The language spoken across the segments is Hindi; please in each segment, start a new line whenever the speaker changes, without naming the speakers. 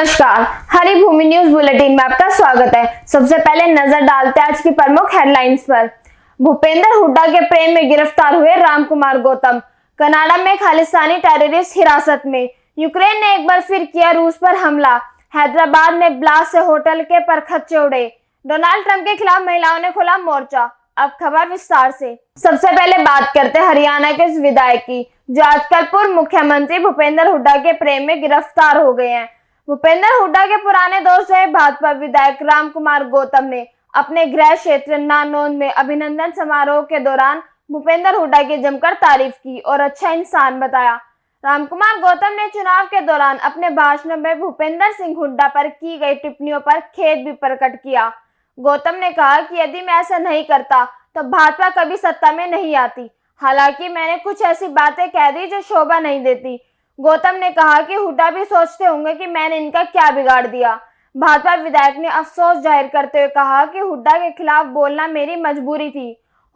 नमस्कार, हरी भूमि न्यूज बुलेटिन में आपका स्वागत है। सबसे पहले नजर डालते हैं आज की प्रमुख हेडलाइंस पर। भूपेंद्र हुड्डा के प्रेम में गिरफ्तार हुए रामकुमार गौतम। कनाडा में खालिस्तानी टेररिस्ट हिरासत में। यूक्रेन ने एक बार फिर किया रूस पर हमला। हैदराबाद में ब्लास्ट से होटल के परखच्चे उड़े। डोनाल्ड ट्रंप के खिलाफ महिलाओं ने खोला मोर्चा। अब खबर विस्तार से। सबसे पहले बात करते हैं हरियाणा के उस विधायक की जो आजकल पूर्व मुख्यमंत्री भूपेंद्र हुड्डा के प्रेम में गिरफ्तार हो गए हैं। भूपेंद्र हुड्डा के पुराने दोस्त रहे भाजपा विधायक रामकुमार गौतम ने अपने गृह क्षेत्र नानौंद में अभिनंदन समारोह के दौरान भूपेंद्र हुड्डा की जमकर तारीफ की और अच्छा इंसान बताया। रामकुमार गौतम ने चुनाव के दौरान अपने भाषण में भूपेंद्र सिंह हुड्डा पर की गई टिप्पणियों पर खेद भी प्रकट किया। गौतम ने कहा कि यदि मैं ऐसा नहीं करता तो भाजपा कभी सत्ता में नहीं आती। हालांकि मैंने कुछ ऐसी बातें कह दी जो शोभा नहीं देती। गौतम ने कहा कि हुड्डा भी सोचते होंगे कि मैंने इनका क्या बिगाड़ दिया। भाजपा विधायक ने अफसोस जाहिर करते हुए कहा कि हुड्डा के खिलाफ बोलना मेरी मजबूरी थी।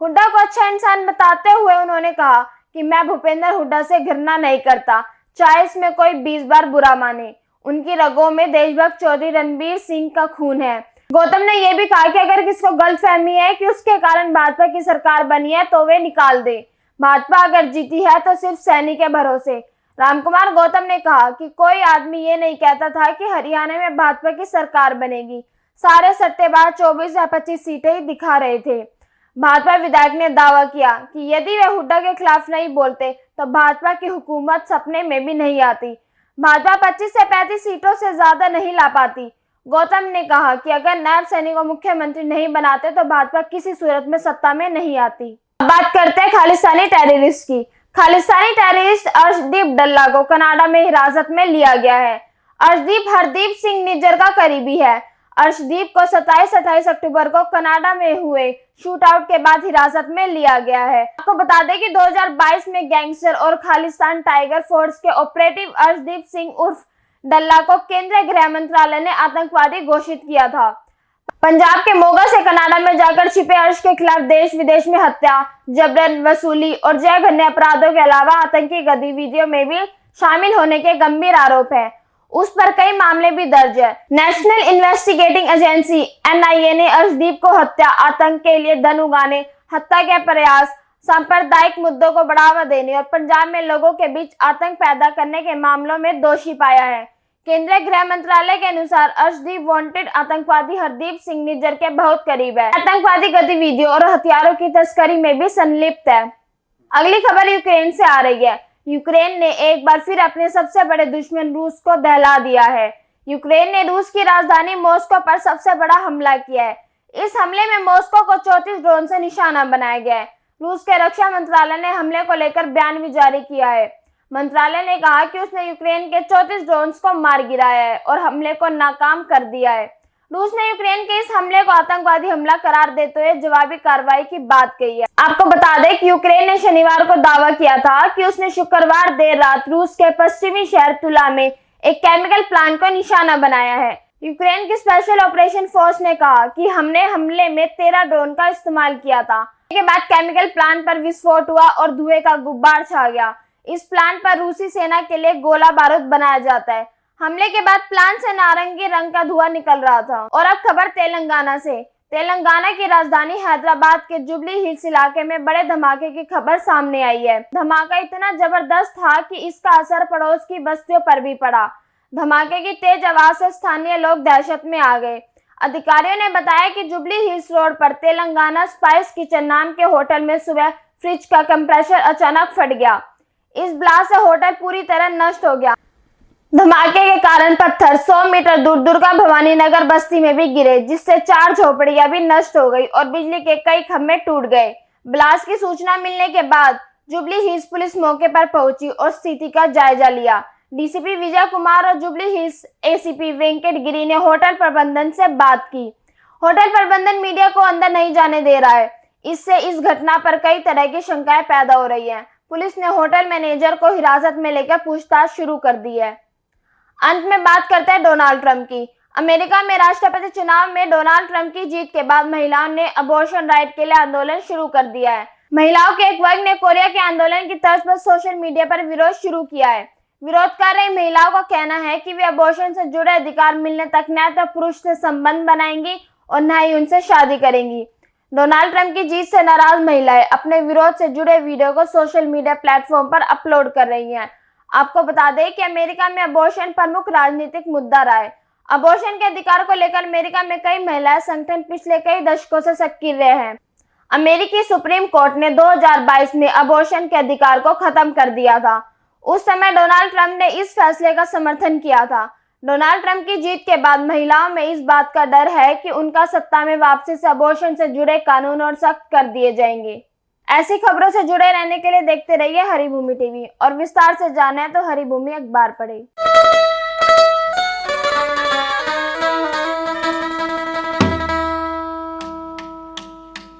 हुड्डा को अच्छा इंसान बताते हुए उन्होंने कहा कि मैं भूपेंद्र हुड्डा से घृणा नहीं करता, चाहे इसमें कोई 20 बार बुरा माने। उनकी रगों में देशभक्त चौधरी रणबीर सिंह का खून है। गौतम ने यह भी कहा कि अगर किसको गलतफहमी है कि उसके कारण भाजपा की सरकार बनी है तो वे निकाल दे। भाजपा अगर जीती है तो सिर्फ सैनी के भरोसे। रामकुमार गौतम ने कहा कि कोई आदमी ये नहीं कहता था कि हरियाणा में भाजपा की सरकार बनेगी। सारे सट्टेबाज 24 या 25 सीटें ही दिखा रहे थे। भाजपा विधायक ने दावा किया कि यदि वे हुड्डा के खिलाफ नहीं बोलते तो भाजपा की हुकूमत सपने में भी नहीं आती। भाजपा 25 से 35 सीटों से ज्यादा नहीं ला पाती। गौतम ने कहा कि अगर नायब सैनी को मुख्यमंत्री नहीं बनाते तो भाजपा किसी सूरत में सत्ता में नहीं आती। बात करते हैं खालिस्तानी टेररिस्ट की। खालिस्तानी टेररिस्ट अर्शदीप डल्ला को कनाडा में हिरासत में लिया गया है। अर्शदीप हरदीप सिंह निज्जर का करीबी है। अर्शदीप को 27-28 अक्टूबर को कनाडा में हुए शूटआउट के बाद हिरासत में लिया गया है। आपको बता दें कि 2022 में गैंगस्टर और खालिस्तान टाइगर फोर्स के ऑपरेटिव अर्शदीप सिंह उर्फ डल्ला को केंद्रीय गृह मंत्रालय ने आतंकवादी घोषित किया था। पंजाब के मोगा से कनाडा में जाकर छिपे अर्श के खिलाफ देश विदेश में हत्या, जबरन वसूली और जघन्य अपराधों के अलावा आतंकी गतिविधियों में भी शामिल होने के गंभीर आरोप है। उस पर कई मामले भी दर्ज है। नेशनल इन्वेस्टिगेटिंग एजेंसी NIA ने अर्शदीप को हत्या, आतंक के लिए धन उगाने, हत्या के प्रयास, सांप्रदायिक मुद्दों को बढ़ावा देने और पंजाब में लोगों के बीच आतंक पैदा करने के मामलों में दोषी पाया है। केंद्रीय गृह मंत्रालय के अनुसार अर्शदीप वांटेड आतंकवादी हरदीप सिंह निज्जर के बहुत करीब है। आतंकवादी गतिविधियों और हथियारों की तस्करी में भी संलिप्त है। अगली खबर यूक्रेन से आ रही है। यूक्रेन ने एक बार फिर अपने सबसे बड़े दुश्मन रूस को दहला दिया है। यूक्रेन ने रूस की राजधानी मॉस्को पर सबसे बड़ा हमला किया है। इस हमले में मॉस्को को 34 ड्रोन से निशाना बनाया गया है। रूस के रक्षा मंत्रालय ने हमले को लेकर बयान भी जारी किया है। मंत्रालय ने कहा कि उसने यूक्रेन के 34 ड्रोन्स को मार गिराया है और हमले को नाकाम कर दिया है। रूस ने यूक्रेन के इस हमले को आतंकवादी हमला करार देते हुए जवाबी कार्रवाई की बात कही है। आपको बता दें कि यूक्रेन ने शनिवार को दावा किया था कि उसने शुक्रवार देर रात रूस के पश्चिमी शहर तुला में एक केमिकल प्लांट को निशाना बनाया है। यूक्रेन की स्पेशल ऑपरेशन फोर्स ने कहा कि हमने हमले में 13 ड्रोन का इस्तेमाल किया था। इसके बाद केमिकल प्लांट पर विस्फोट हुआ और धुएं का गुब्बार छा गया। इस प्लांट पर रूसी सेना के लिए गोला बारूद बनाया जाता है। हमले के बाद प्लांट से नारंगी रंग का धुआं निकल रहा था। और अब खबर तेलंगाना से। तेलंगाना की राजधानी हैदराबाद के जुबली हिल्स इलाके में बड़े धमाके की खबर सामने आई है। धमाका इतना जबरदस्त था कि इसका असर पड़ोस की बस्तियों पर भी पड़ा। धमाके की तेज आवाज से स्थानीय लोग दहशत में आ गए। अधिकारियों ने बताया कि जुबली हिल्स रोड पर तेलंगाना स्पाइस किचन नाम के होटल में सुबह फ्रिज का कंप्रेसर अचानक फट गया। इस ब्लास्ट से होटल पूरी तरह नष्ट हो गया। धमाके के कारण पत्थर 100 मीटर दूर दुर्गा भवानी नगर बस्ती में भी गिरे, जिससे 4 झोपड़ियां भी नष्ट हो गई और बिजली के कई खंभे टूट गए। ब्लास्ट की सूचना मिलने के बाद जुबली हिल्स पुलिस मौके पर पहुंची और स्थिति का जायजा लिया। डीसीपी विजय कुमार और jubilee hills ACP Venkata Giri ने होटल प्रबंधन से बात की। होटल प्रबंधन मीडिया को अंदर नहीं जाने दे रहा है। इससे इस घटना पर कई तरह की शंकाएं पैदा हो रही हैं। पुलिस ने होटल मैनेजर को हिरासत में लेकर पूछताछ शुरू कर दी है। अंत में बात करते हैं डोनाल्ड ट्रंप की। अमेरिका में राष्ट्रपति चुनाव में डोनाल्ड ट्रंप की जीत के बाद महिलाओं ने अबॉर्शन राइट के लिए आंदोलन शुरू कर दिया है। महिलाओं के एक वर्ग ने कोरिया के आंदोलन की तर्ज पर सोशल मीडिया पर विरोध शुरू किया है। विरोध कर रही महिलाओं का कहना है कि वे अबॉर्शन से जुड़े अधिकार मिलने तक न तो पुरुष से संबंध बनाएंगी और न ही उनसे शादी करेंगी। डोनाल्ड ट्रंप की जीत से नाराज महिलाएं अपने विरोध से जुड़े वीडियो को सोशल मीडिया प्लेटफॉर्म पर अपलोड कर रही हैं। आपको बता दें कि अमेरिका में अबॉर्शन प्रमुख राजनीतिक मुद्दा रहा है। अबॉर्शन के अधिकार को लेकर अमेरिका में कई महिला संगठन पिछले कई दशकों से सक्रिय रहे हैं। अमेरिकी सुप्रीम कोर्ट ने 2022 में अबॉर्शन के अधिकार को खत्म कर दिया था। उस समय डोनाल्ड ट्रंप ने इस फैसले का समर्थन किया था। डोनाल्ड ट्रंप की जीत के बाद महिलाओं में इस बात का डर है कि उनका सत्ता में वापसी से अबॉर्शन से जुड़े कानून और सख्त कर दिए जाएंगे। ऐसी खबरों से जुड़े रहने के लिए देखते रहिए हरी भूमि टीवी और विस्तार से जाने तो हरी भूमि अखबार पढ़ें।